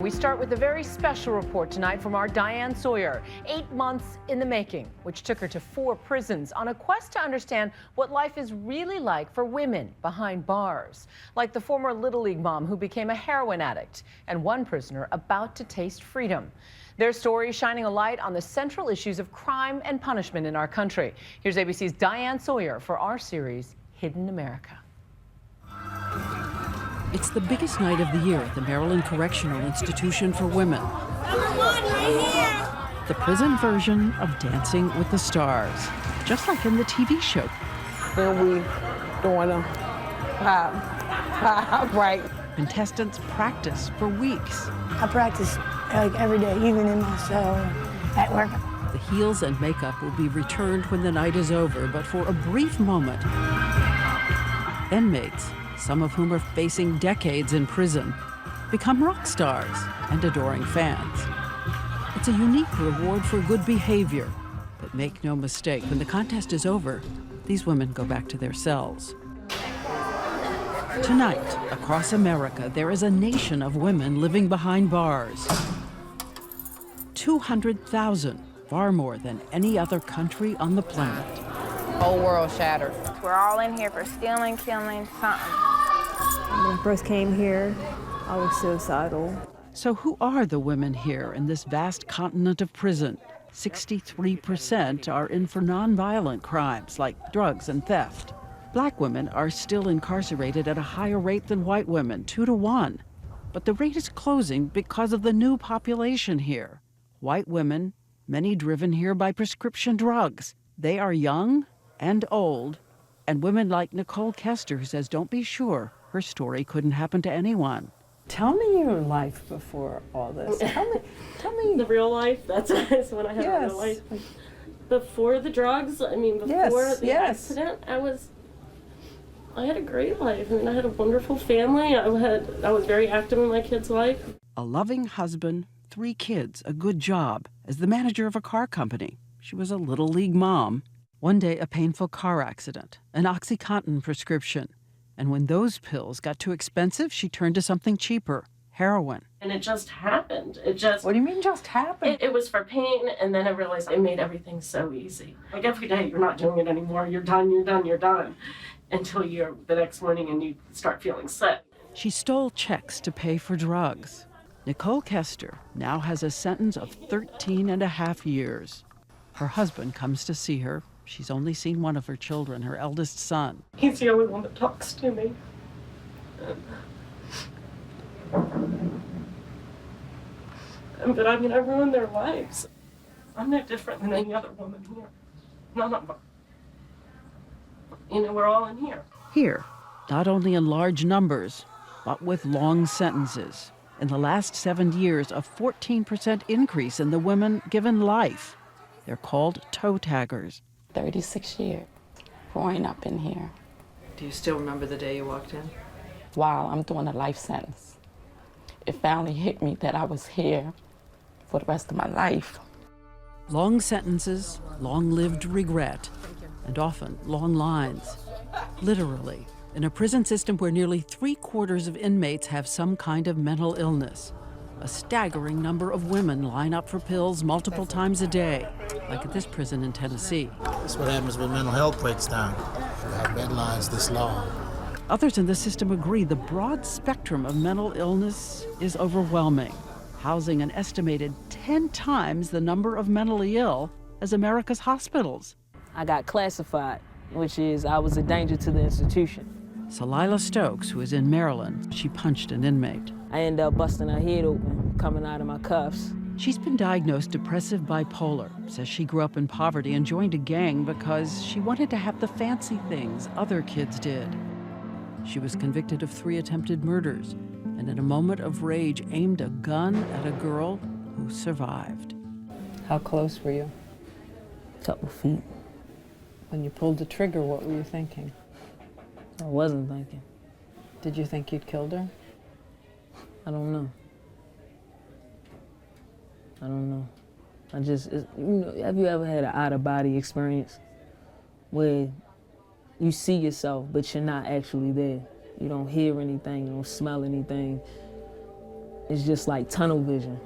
We start with a very special report tonight from our Diane Sawyer. 8 months in the making, which took her to 4 prisons on a quest to understand what life is really like for women behind bars. Like the former Little League mom who became a heroin addict, and one prisoner about to taste freedom. Their story shining a light on the central issues of crime and punishment in our country. Here's ABC's Diane Sawyer for our series, Hidden America. It's the biggest night of the year at the Maryland Correctional Institution for Women. The prison version of Dancing with the Stars, just like in the TV show. Then we doing them right. Contestants practice for weeks. I practice like every day, even in my cell, at work. The heels and makeup will be returned when the night is over, but for a brief moment, inmates, some of whom are facing decades in prison, become rock stars and adoring fans. It's a unique reward for good behavior, but make no mistake, when the contest is over, these women go back to their cells. Tonight, across America, there is a nation of women living behind bars. 200,000, far more than any other country on the planet. Whole world shattered. We're all in here for stealing, killing, something. When I first came here, I was suicidal. So who are the women here in this vast continent of prison? 63% are in for nonviolent crimes like drugs and theft. Black women are still incarcerated at a higher rate than white women, 2 to 1. But the rate is closing because of the new population here. White women, many driven here by prescription drugs. They are young and old, and women like Nicole Kester, who says, don't be sure, her story couldn't happen to anyone. Tell me your life before all this. Tell me. The real life, that's when I had a real life. Before the drugs, I mean, before the accident, I had a great life. I mean, I had a wonderful family. I was very active in my kids' life. A loving husband, 3 kids, a good job. As the manager of a car company, she was a Little League mom. One day, a painful car accident, an OxyContin prescription. And when those pills got too expensive, she turned to something cheaper, heroin. And it just happened. What do you mean just happened? It was for pain, and then I realized it made everything so easy. Like every day, you're not doing it anymore. You're done, you're done, you're done. Until you're the next morning and you start feeling sick. She stole checks to pay for drugs. Nicole Kester now has a sentence of 13.5 years. Her husband comes to see her. She's only seen one of her children, her eldest son. He's the only one that talks to me. But I mean, I ruined their lives. I'm no different than any other woman here. None of them. You know, we're all in here. Here, not only in large numbers, but with long sentences. In the last 7 years, a 14% increase in the women given life. They're called toe taggers. 36 years growing up in here. Do you still remember the day you walked in? While I'm doing a life sentence, it finally hit me that I was here for the rest of my life. Long sentences, long-lived regret, and often long lines. Literally, in a prison system where nearly 3/4 of inmates have some kind of mental illness. A staggering number of women line up for pills multiple times a day, like at this prison in Tennessee. That's what happens when mental health breaks down. You have bed lines this long. Others in the system agree the broad spectrum of mental illness is overwhelming, housing an estimated 10 times the number of mentally ill as America's hospitals. I got classified, which is I was a danger to the institution. Salila Stokes, who is in Maryland, she punched an inmate. I ended up busting her head open, coming out of my cuffs. She's been diagnosed depressive bipolar, says she grew up in poverty and joined a gang because she wanted to have the fancy things other kids did. She was convicted of 3 attempted murders, and in a moment of rage aimed a gun at a girl who survived. How close were you? A couple feet. When you pulled the trigger, what were you thinking? I wasn't thinking. Did you think you'd killed her? I don't know. Have you ever had an out-of-body experience where you see yourself, but you're not actually there? You don't hear anything, you don't smell anything. It's just like tunnel vision.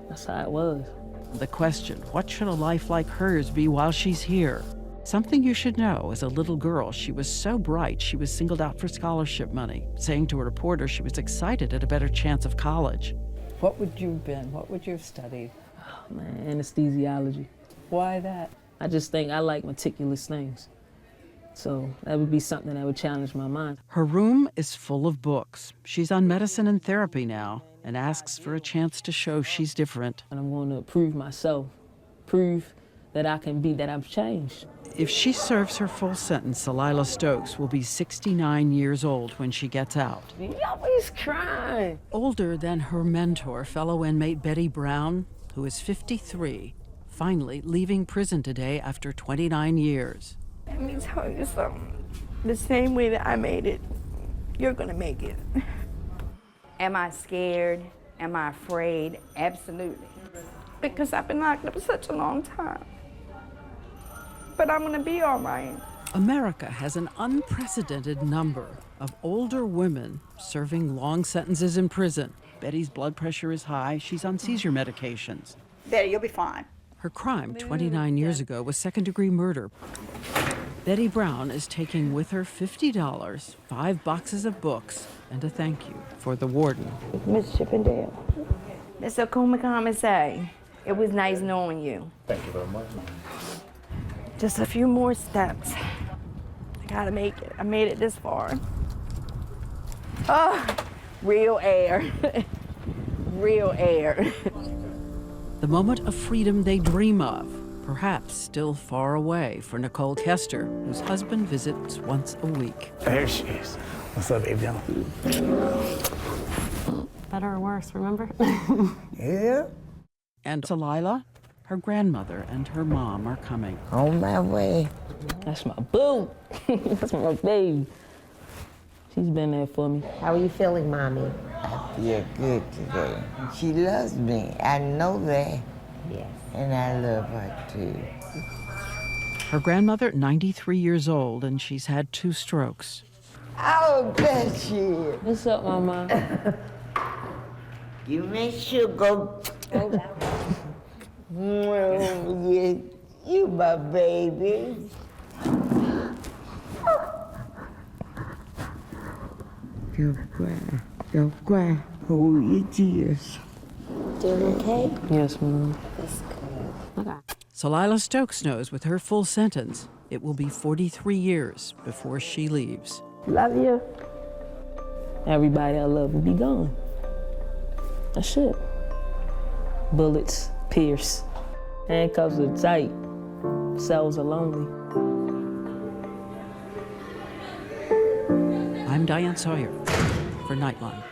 That's how it was. The question, what should a life like hers be while she's here? Something you should know, as a little girl, she was so bright she was singled out for scholarship money, saying to a reporter she was excited at a better chance of college. What would you have been? What would you have studied? Oh, man, anesthesiology. Why that? I just think I like meticulous things. So that would be something that would challenge my mind. Her room is full of books. She's on medicine and therapy now and asks for a chance to show she's different. And I'm going to prove myself, prove that I can be, that I've changed. If she serves her full sentence, Salila Stokes will be 69 years old when she gets out. Y'all crying. Older than her mentor, fellow inmate Betty Brown, who is 53, finally leaving prison today after 29 years. Let me tell you something. The same way that I made it, you're gonna make it. Am I scared? Am I afraid? Absolutely. Because I've been locked up for such a long time. But I'm gonna be all right. America has an unprecedented number of older women serving long sentences in prison. Betty's blood pressure is high. She's on seizure medications. Betty, you'll be fine. Her crime 29 years ago was second-degree murder. Betty Brown is taking with her $50, 5 boxes of books, and a thank you for the warden. Miss Chippendale. Mr. Kumakamisei, it was nice knowing you. Thank you very much. Just a few more steps. I gotta make it. I made it this far. Oh, real air. Real air. The moment of freedom they dream of, perhaps still far away for Nicole Kester, whose husband visits once a week. There she is. What's up, baby? Better or worse, remember? Yeah. And Salila, her grandmother and her mom are coming. On my way. That's my boo. That's my baby. She's been there for me. How are you feeling, Mommy? I feel good today. She loves me. I know that. Yes. And I love her too. Her grandmother, 93 years old, and she's had 2 strokes. Oh, there she is. What's up, Mama? You make sure go. Yeah, you my baby. Don't cry. Don't cry. Hold your tears. Doing okay? Yes, Mom. That's good. Okay. Salila Stokes knows with her full sentence, it will be 43 years before she leaves. Love you. Everybody I love will be gone. That's it. Bullets pierce. Handcuffs are tight. Cells are lonely. I'm Diane Sawyer for Nightline.